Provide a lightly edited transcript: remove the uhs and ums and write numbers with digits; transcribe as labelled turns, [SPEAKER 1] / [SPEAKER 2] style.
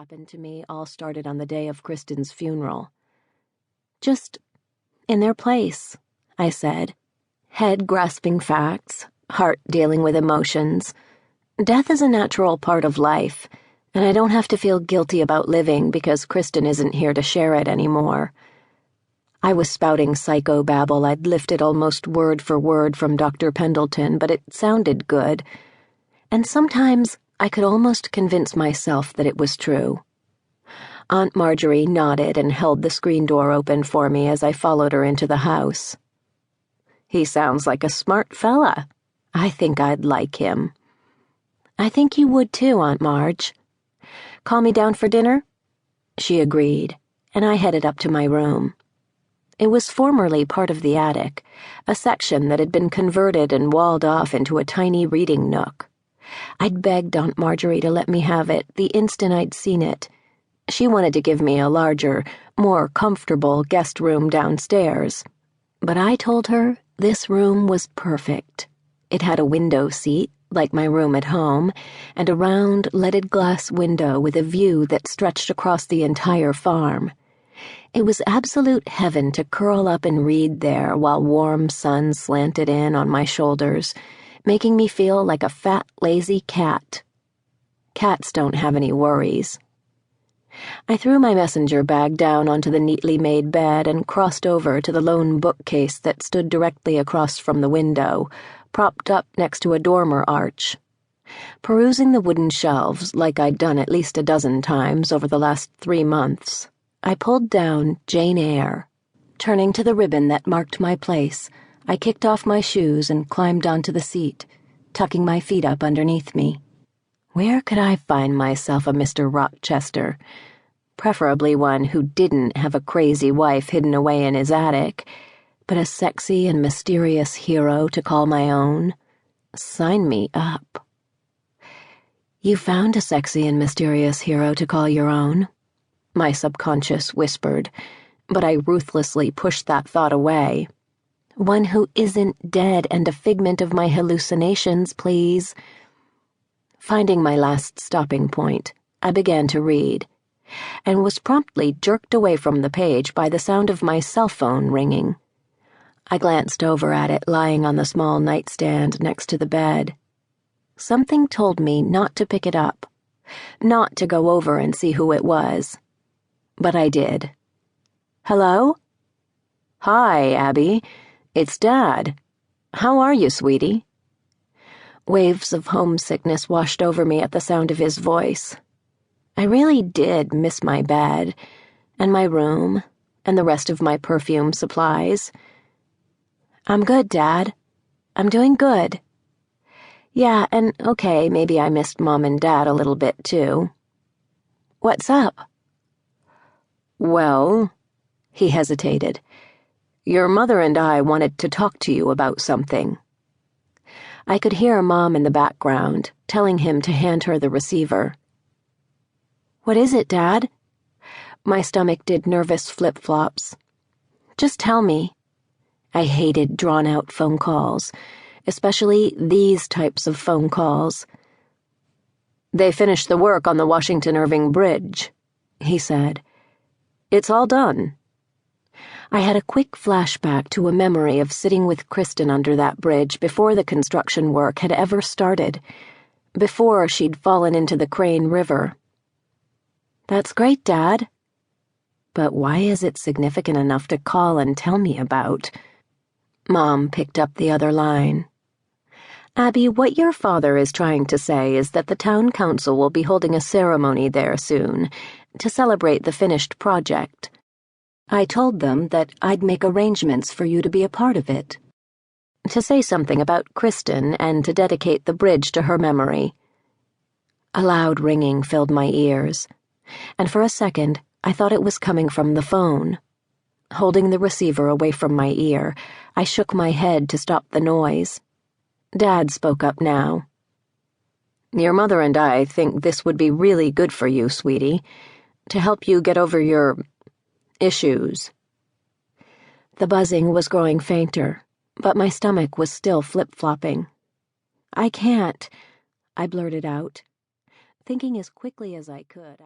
[SPEAKER 1] happened to me all started on the day of Kristen's funeral. "Just in their place," I said, head grasping facts, heart dealing with emotions. Death is a natural part of life, and I don't have to feel guilty about living because Kristen isn't here to share it anymore. I was spouting psychobabble I'd lifted almost word for word from Dr. Pendleton, but it sounded good, and sometimes I could almost convince myself that it was true. Aunt Marjorie nodded and held the screen door open for me as I followed her into the house. "He sounds like a smart fella. I think I'd like him." "I think you would too, Aunt Marge." "Call me down for dinner?" She agreed, and I headed up to my room. It was formerly part of the attic, a section that had been converted and walled off into a tiny reading nook. I'd begged Aunt Marjorie to let me have it the instant I'd seen it. She wanted to give me a larger, more comfortable guest room downstairs. But I told her this room was perfect. It had a window seat, like my room at home, and a round, leaded glass window with a view that stretched across the entire farm. It was absolute heaven to curl up and read there while warm sun slanted in on my shoulders, making me feel like a fat, lazy cat. Cats don't have any worries. I threw my messenger bag down onto the neatly made bed and crossed over to the lone bookcase that stood directly across from the window, propped up next to a dormer arch. Perusing the wooden shelves, like I'd done at least a dozen times over the last 3 months, I pulled down Jane Eyre. Turning to the ribbon that marked my place, I kicked off my shoes and climbed onto the seat, tucking my feet up underneath me. Where could I find myself a Mr. Rochester? Preferably one who didn't have a crazy wife hidden away in his attic, but a sexy and mysterious hero to call my own. Sign me up. "You found a sexy and mysterious hero to call your own?" my subconscious whispered, but I ruthlessly pushed that thought away. "One who isn't dead and a figment of my hallucinations, please." Finding my last stopping point, I began to read, and was promptly jerked away from the page by the sound of my cell phone ringing. I glanced over at it lying on the small nightstand next to the bed. Something told me not to pick it up, not to go over and see who it was. But I did. "Hello?" "Hi, Abby. It's Dad. How are you, sweetie?" Waves of homesickness washed over me at the sound of his voice. I really did miss my bed, and my room, and the rest of my perfume supplies. "I'm good, Dad. I'm doing good." "Yeah, and okay, maybe I missed Mom and Dad a little bit, too." "What's up?" "Well," he hesitated, "your mother and I wanted to talk to you about something." I could hear Mom in the background, telling him to hand her the receiver. "What is it, Dad?" My stomach did nervous flip-flops. "Just tell me." I hated drawn-out phone calls, especially these types of phone calls. "They finished the work on the Washington Irving Bridge," he said. "It's all done." I had a quick flashback to a memory of sitting with Kristen under that bridge before the construction work had ever started, before she'd fallen into the Crane River. "That's great, Dad." But why is it significant enough to call and tell me about? Mom picked up the other line. "Abby, what your father is trying to say is that the town council will be holding a ceremony there soon to celebrate the finished project. I told them that I'd make arrangements for you to be a part of it. To say something about Kristen and to dedicate the bridge to her memory." A loud ringing filled my ears, and for a second I thought it was coming from the phone. Holding the receiver away from my ear, I shook my head to stop the noise. Dad spoke up now. "Your mother and I think this would be really good for you, sweetie, to help you get over your issues." The buzzing was growing fainter, but my stomach was still flip-flopping. "I can't," I blurted out, thinking as quickly as I could.